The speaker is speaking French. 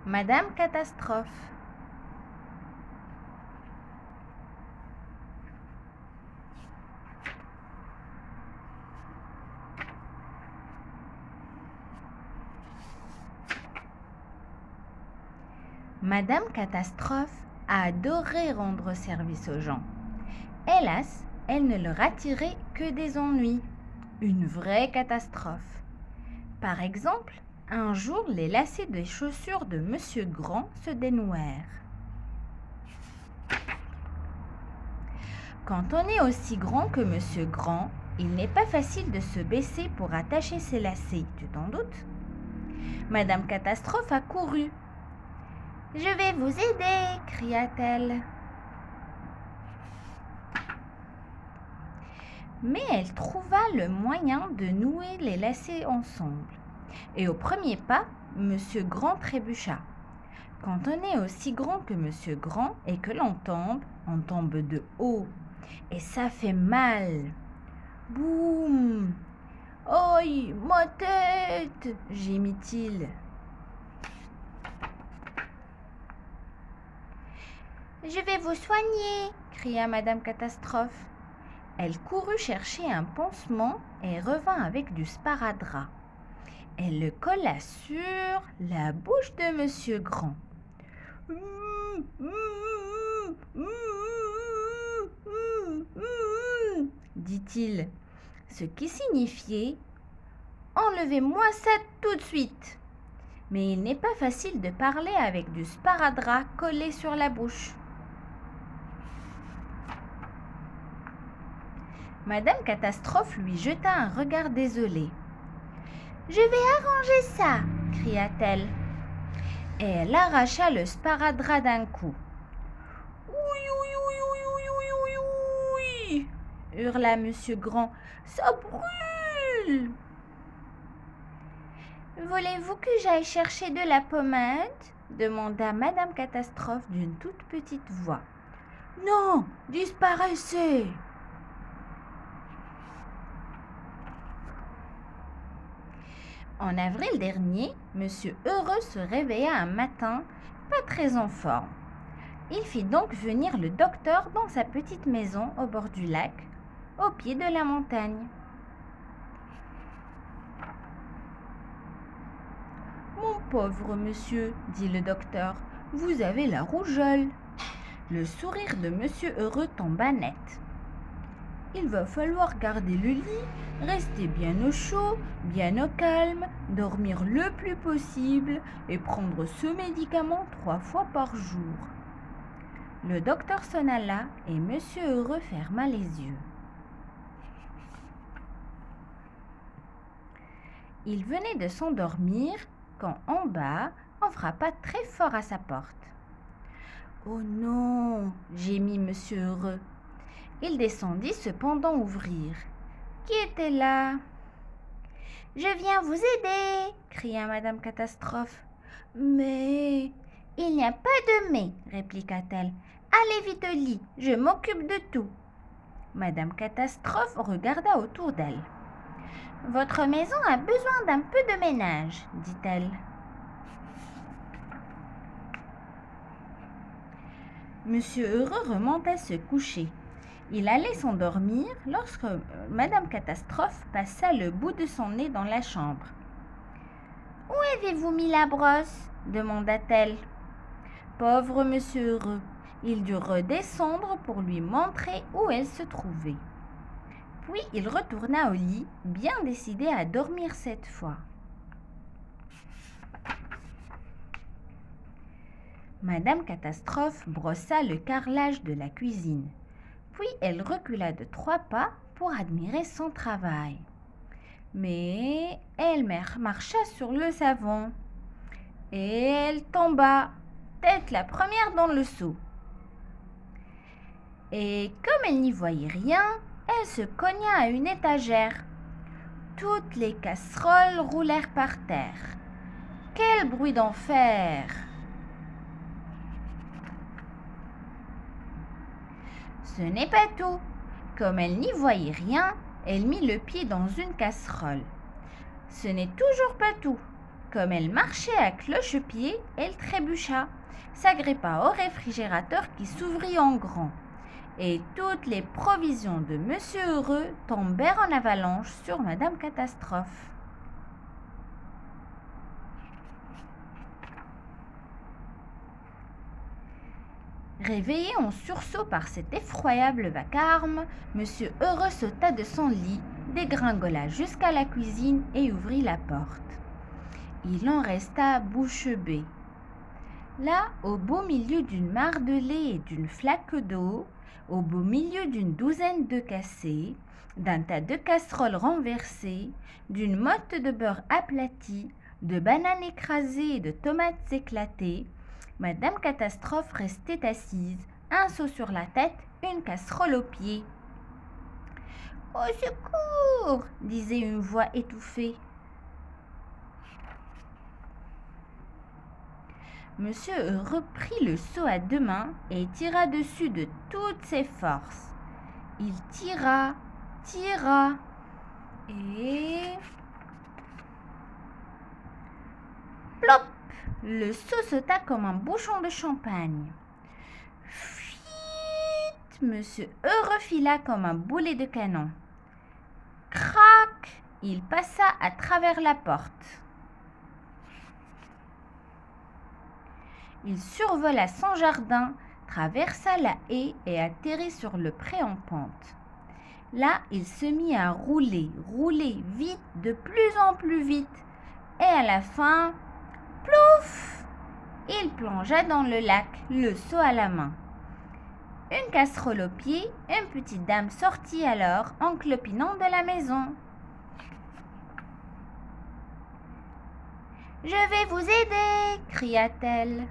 Madame Catastrophe. Madame Catastrophe a adoré rendre service aux gens. Hélas, elle ne leur attirait que des ennuis. Une vraie catastrophe. Par exemple, un jour, les lacets des chaussures de Monsieur Grand se dénouèrent. Quand on est aussi grand que Monsieur Grand, il n'est pas facile de se baisser pour attacher ses lacets, tu t'en doutes? Madame Catastrophe accourut. « Je vais vous aider !» cria-t-elle. Mais elle trouva le moyen de nouer les lacets ensemble. Et au premier pas, Monsieur Grand trébucha. Quand on est aussi grand que Monsieur Grand et que l'on tombe de haut. Et ça fait mal. Boum! Aïe, ma tête! Gémit-il. Je vais vous soigner, cria Madame Catastrophe. Elle courut chercher un pansement et revint avec du sparadrap. Elle le colla sur la bouche de Monsieur Grand. Dit-il, ce qui signifiait « Enlevez-moi ça tout de suite !» Mais il n'est pas facile de parler avec du sparadrap collé sur la bouche. Madame Catastrophe lui jeta un regard désolé. « Je vais arranger ça !» cria-t-elle. Et elle arracha le sparadrap d'un coup. « Ouï, ouï, ouï, ouï, ouï, ouï, ouï !» hurla Monsieur Grand. « Ça brûle !»« Voulez-vous que j'aille chercher de la pommade ?» demanda Madame Catastrophe d'une toute petite voix. « Non, disparaissez !» En avril dernier, Monsieur Heureux se réveilla un matin, pas très en forme. Il fit donc venir le docteur dans sa petite maison au bord du lac, au pied de la montagne. « Mon pauvre monsieur, dit le docteur, vous avez la rougeole. » Le sourire de Monsieur Heureux tomba net. Il va falloir garder le lit, rester bien au chaud, bien au calme, dormir le plus possible et prendre ce médicament 3 fois par jour. Le docteur s'en alla et Monsieur Heureux ferma les yeux. Il venait de s'endormir quand en bas, on frappa très fort à sa porte. « Oh non !» gémit Monsieur Heureux. Il descendit cependant ouvrir. Qui était là ? « Je viens vous aider !» cria Madame Catastrophe. « Mais... » »« Il n'y a pas de mais, répliqua-t-elle. « Allez vite au lit, je m'occupe de tout. » Madame Catastrophe regarda autour d'elle. « Votre maison a besoin d'un peu de ménage, dit-elle. Monsieur Heureux remonta se coucher. Il allait s'endormir lorsque Madame Catastrophe passa le bout de son nez dans la chambre. « Où avez-vous mis la brosse ?» demanda-t-elle. Pauvre Monsieur Heureux, il dut redescendre pour lui montrer où elle se trouvait. Puis il retourna au lit, bien décidé à dormir cette fois. Madame Catastrophe brossa le carrelage de la cuisine. Puis elle recula de 3 pas pour admirer son travail. Mais elle marcha sur le savon et elle tomba, tête la première dans le seau. Et comme elle n'y voyait rien, elle se cogna à une étagère. Toutes les casseroles roulèrent par terre. Quel bruit d'enfer! Ce n'est pas tout. Comme elle n'y voyait rien, elle mit le pied dans une casserole. Ce n'est toujours pas tout. Comme elle marchait à cloche-pied, elle trébucha, s'agrippa au réfrigérateur qui s'ouvrit en grand. Et toutes les provisions de Monsieur Heureux tombèrent en avalanche sur Madame Catastrophe. Réveillé en sursaut par cet effroyable vacarme, Monsieur Heureux sauta de son lit, dégringola jusqu'à la cuisine et ouvrit la porte. Il en resta bouche bée. Là, au beau milieu d'une mare de lait et d'une flaque d'eau, au beau milieu d'une douzaine d'œufs cassés, d'un tas de casseroles renversées, d'une motte de beurre aplatie, de bananes écrasées et de tomates éclatées, Madame Catastrophe restait assise, un seau sur la tête, une casserole aux pieds. « Au secours !» disait une voix étouffée. Monsieur Heureux prit le seau à deux mains et tira dessus de toutes ses forces. Il tira, et... plop! Le seau sauta comme un bouchon de champagne. Fuit! Monsieur Heureux fila comme un boulet de canon. Crac! Il passa à travers la porte. Il survola son jardin, traversa la haie et atterrit sur le pré en pente. Là, il se mit à rouler vite, de plus en plus vite, et à la fin, plouf! Il plongea dans le lac, le seau à la main. Une casserole aux pieds, une petite dame sortit alors en clopinant de la maison. « Je vais vous aider !» cria-t-elle.